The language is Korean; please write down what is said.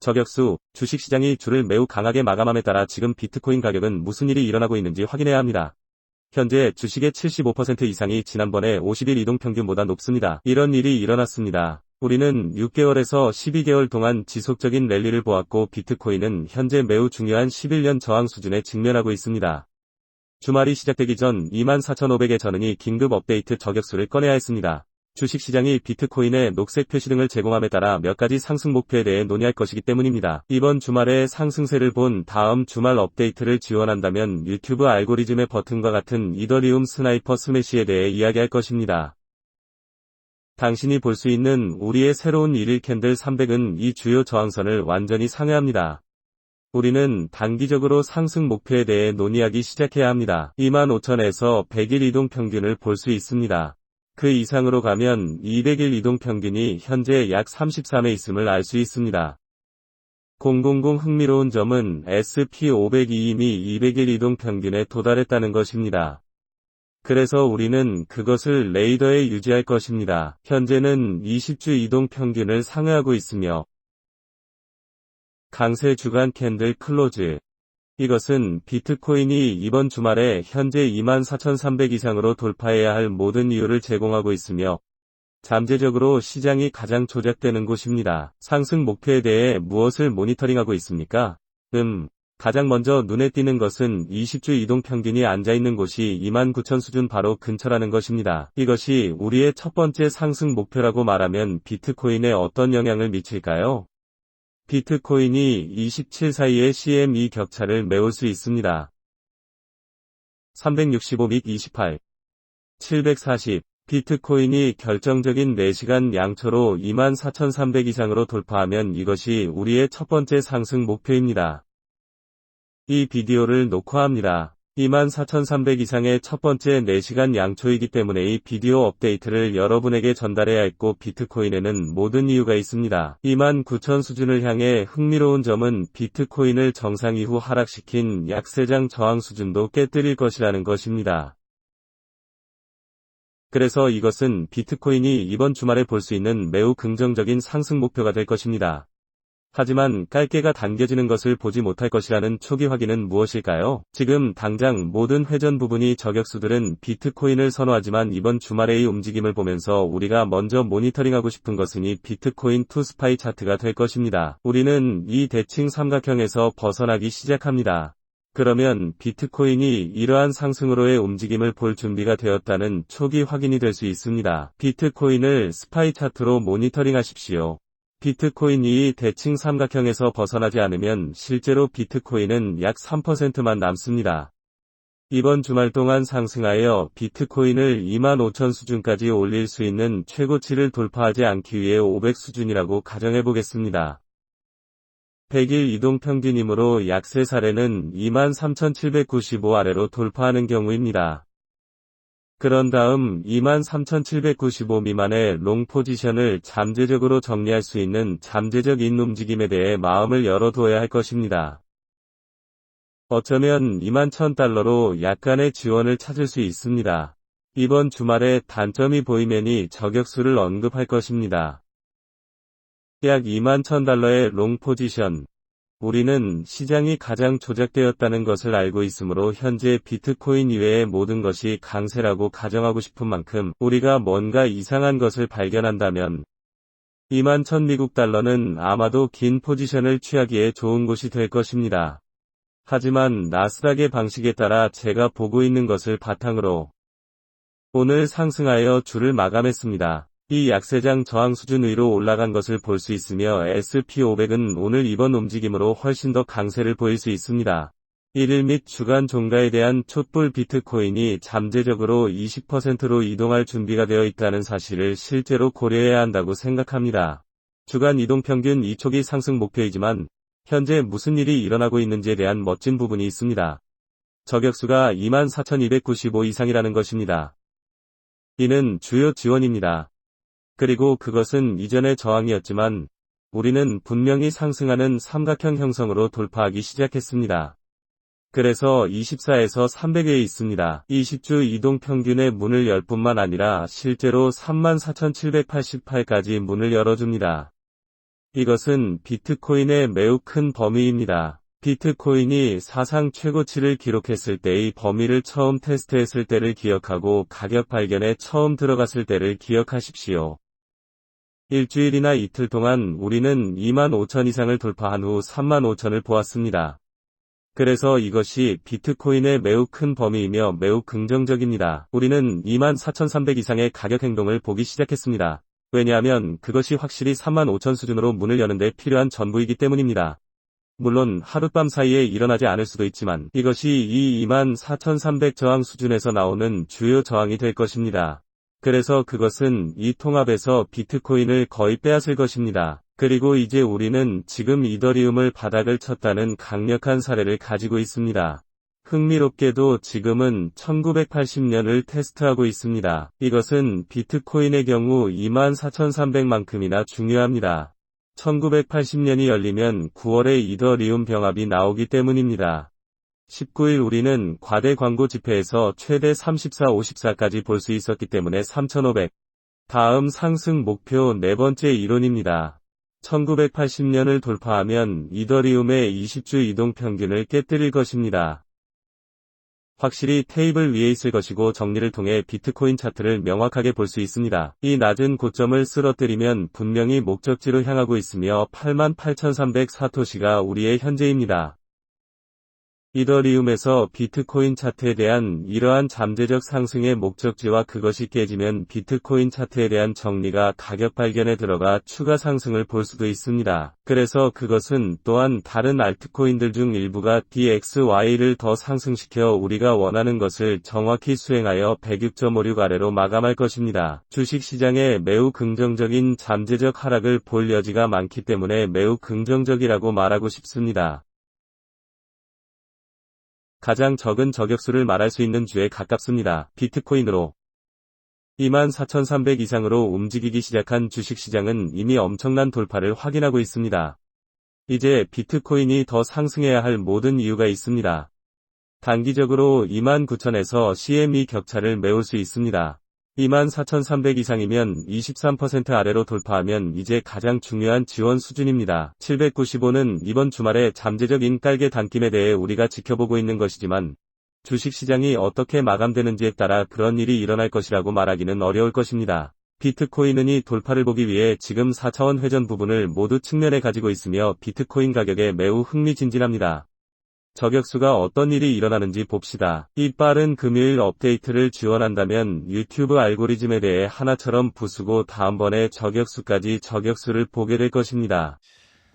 저격수, 주식시장이 줄을 매우 강하게 마감함에 따라 지금 비트코인 가격은 무슨 일이 일어나고 있는지 확인해야 합니다. 현재 주식의 75% 이상이 지난번에 50일 이동평균보다 높습니다. 이런 일이 일어났습니다. 우리는 6개월에서 12개월 동안 지속적인 랠리를 보았고 비트코인은 현재 매우 중요한 11년 저항 수준에 직면하고 있습니다. 주말이 시작되기 전 24,500의 전응이 긴급 업데이트 저격수를 꺼내야 했습니다. 주식시장이 비트코인의 녹색 표시 등을 제공함에 따라 몇 가지 상승 목표에 대해 논의할 것이기 때문입니다. 이번 주말에 상승세를 본 다음 주말 업데이트를 지원한다면 유튜브 알고리즘의 버튼과 같은 이더리움 스나이퍼 스매시에 대해 이야기할 것입니다. 당신이 볼 수 있는 우리의 새로운 1일 캔들 300은 이 주요 저항선을 완전히 상회합니다. 우리는 단기적으로 상승 목표에 대해 논의하기 시작해야 합니다. 25,000에서 100일 이동 평균을 볼 수 있습니다. 그 이상으로 가면 200일 이동 평균이 현재 약 33에 있음을 알 수 있습니다. 000 흥미로운 점은 SP500이 이미 200일 이동 평균에 도달했다는 것입니다. 그래서 우리는 그것을 레이더에 유지할 것입니다. 현재는 20주 이동 평균을 상회하고 있으며 강세 주간 캔들 클로즈. 이것은 비트코인이 이번 주말에 현재 24,300 이상으로 돌파해야 할 모든 이유를 제공하고 있으며 잠재적으로 시장이 가장 조작되는 곳입니다. 상승 목표에 대해 무엇을 모니터링하고 있습니까? 가장 먼저 눈에 띄는 것은 20주 이동 평균이 앉아있는 곳이 29,000 수준 바로 근처라는 것입니다. 이것이 우리의 첫 번째 상승 목표라고 말하면 비트코인에 어떤 영향을 미칠까요? 비트코인이 27 사이의 CME 격차를 메울 수 있습니다. 365 및 28, 740. 비트코인이 결정적인 4시간 양초로 24,300 이상으로 돌파하면 이것이 우리의 첫 번째 상승 목표입니다. 이 비디오를 녹화합니다. 24,300 이상의 첫 번째 4시간 양초이기 때문에 이 비디오 업데이트를 여러분에게 전달해야 했고 비트코인에는 모든 이유가 있습니다. 29,000 수준을 향해 흥미로운 점은 비트코인을 정상 이후 하락시킨 약세장 저항 수준도 깨뜨릴 것이라는 것입니다. 그래서 이것은 비트코인이 이번 주말에 볼 수 있는 매우 긍정적인 상승 목표가 될 것입니다. 하지만 깔개가 당겨지는 것을 보지 못할 것이라는 초기 확인은 무엇일까요? 지금 당장 모든 회전 부분이 저격수들은 비트코인을 선호하지만 이번 주말의 이 움직임을 보면서 우리가 먼저 모니터링하고 싶은 것은 이 비트코인 투 스파이 차트가 될 것입니다. 우리는 이 대칭 삼각형에서 벗어나기 시작합니다. 그러면 비트코인이 이러한 상승으로의 움직임을 볼 준비가 되었다는 초기 확인이 될 수 있습니다. 비트코인을 스파이 차트로 모니터링하십시오. 비트코인이 대칭 삼각형에서 벗어나지 않으면 실제로 비트코인은 약 3%만 남습니다. 이번 주말 동안 상승하여 비트코인을 25,000 수준까지 올릴 수 있는 최고치를 돌파하지 않기 위해 500 수준이라고 가정해 보겠습니다. 100일 이동평균이므로 약세 사례는 23,795 아래로 돌파하는 경우입니다. 그런 다음 23,795 미만의 롱 포지션을 잠재적으로 정리할 수 있는 잠재적 인 움직임에 대해 마음을 열어두어야 할 것입니다. 어쩌면 21,000달러로 약간의 지원을 찾을 수 있습니다. 이번 주말에 단점이 보이면이 저격수를 언급할 것입니다. 약 21,000달러의 롱 포지션. 우리는 시장이 가장 조작되었다는 것을 알고 있으므로 현재 비트코인 이외의 모든 것이 강세라고 가정하고 싶은 만큼 우리가 뭔가 이상한 것을 발견한다면 21,000 미국 달러는 아마도 긴 포지션을 취하기에 좋은 곳이 될 것입니다. 하지만 나스닥의 방식에 따라 제가 보고 있는 것을 바탕으로 오늘 상승하여 줄을 마감했습니다. 이 약세장 저항 수준 위로 올라간 것을 볼 수 있으며 SP500은 오늘 이번 움직임으로 훨씬 더 강세를 보일 수 있습니다. 1일 및 주간 종가에 대한 촛불 비트코인이 잠재적으로 20%로 이동할 준비가 되어 있다는 사실을 실제로 고려해야 한다고 생각합니다. 주간 이동평균 2초기 상승 목표이지만 현재 무슨 일이 일어나고 있는지에 대한 멋진 부분이 있습니다. 저격수가 24,295 이상이라는 것입니다. 이는 주요 지원입니다. 그리고 그것은 이전의 저항이었지만 우리는 분명히 상승하는 삼각형 형성으로 돌파하기 시작했습니다. 그래서 24에서 300에 있습니다. 20주 이동평균의 문을 열 뿐만 아니라 실제로 34,788까지 문을 열어줍니다. 이것은 비트코인의 매우 큰 범위입니다. 비트코인이 사상 최고치를 기록했을 때의 범위를 처음 테스트했을 때를 기억하고 가격 발견에 처음 들어갔을 때를 기억하십시오. 일주일이나 이틀 동안 우리는 25,000 이상을 돌파한 후 35,000을 보았습니다. 그래서 이것이 비트코인의 매우 큰 범위이며 매우 긍정적입니다. 우리는 24,300 이상의 가격 행동을 보기 시작했습니다. 왜냐하면 그것이 확실히 35,000 수준으로 문을 여는데 필요한 전부이기 때문입니다. 물론 하룻밤 사이에 일어나지 않을 수도 있지만 이것이 이 24,300 저항 수준에서 나오는 주요 저항이 될 것입니다. 그래서 그것은 이 통합에서 비트코인을 거의 빼앗을 것입니다. 그리고 이제 우리는 지금 이더리움을 바닥을 쳤다는 강력한 사례를 가지고 있습니다. 흥미롭게도 지금은 1980년을 테스트하고 있습니다. 이것은 비트코인의 경우 24,300만큼이나 중요합니다. 1980년이 열리면 9월에 이더리움 병합이 나오기 때문입니다. 19일 우리는 과대 광고 지표에서 최대 34, 54까지 볼 수 있었기 때문에 3,500. 다음 상승 목표 네 번째 이론입니다. 1980년을 돌파하면 이더리움의 20주 이동 평균을 깨뜨릴 것입니다. 확실히 테이블 위에 있을 것이고 정리를 통해 비트코인 차트를 명확하게 볼 수 있습니다. 이 낮은 고점을 쓰러뜨리면 분명히 목적지로 향하고 있으며 88,300 사토시가 우리의 현재입니다. 이더리움에서 비트코인 차트에 대한 이러한 잠재적 상승의 목적지와 그것이 깨지면 비트코인 차트에 대한 정리가 가격 발견에 들어가 추가 상승을 볼 수도 있습니다. 그래서 그것은 또한 다른 알트코인들 중 일부가 DXY를 더 상승시켜 우리가 원하는 것을 정확히 수행하여 106.56 아래로 마감할 것입니다. 주식시장에 매우 긍정적인 잠재적 하락을 볼 여지가 많기 때문에 매우 긍정적이라고 말하고 싶습니다. 가장 적은 저격수를 말할 수 있는 주에 가깝습니다. 비트코인으로 24,300 이상으로 움직이기 시작한 주식시장은 이미 엄청난 돌파를 확인하고 있습니다. 이제 비트코인이 더 상승해야 할 모든 이유가 있습니다. 단기적으로 29,000에서 CME 격차를 메울 수 있습니다. 24,300 이상이면 23% 아래로 돌파하면 이제 가장 중요한 지원 수준입니다. 795는 이번 주말에 잠재적인 깔개 단김에 대해 우리가 지켜보고 있는 것이지만 주식시장이 어떻게 마감되는지에 따라 그런 일이 일어날 것이라고 말하기는 어려울 것입니다. 비트코인은 이 돌파를 보기 위해 지금 4차원 회전 부분을 모두 측면에 가지고 있으며 비트코인 가격에 매우 흥미진진합니다. 저격수가 어떤 일이 일어나는지 봅시다. 이 빠른 금요일 업데이트를 지원한다면 유튜브 알고리즘에 대해 하나처럼 부수고 다음번에 저격수까지 저격수를 보게 될 것입니다.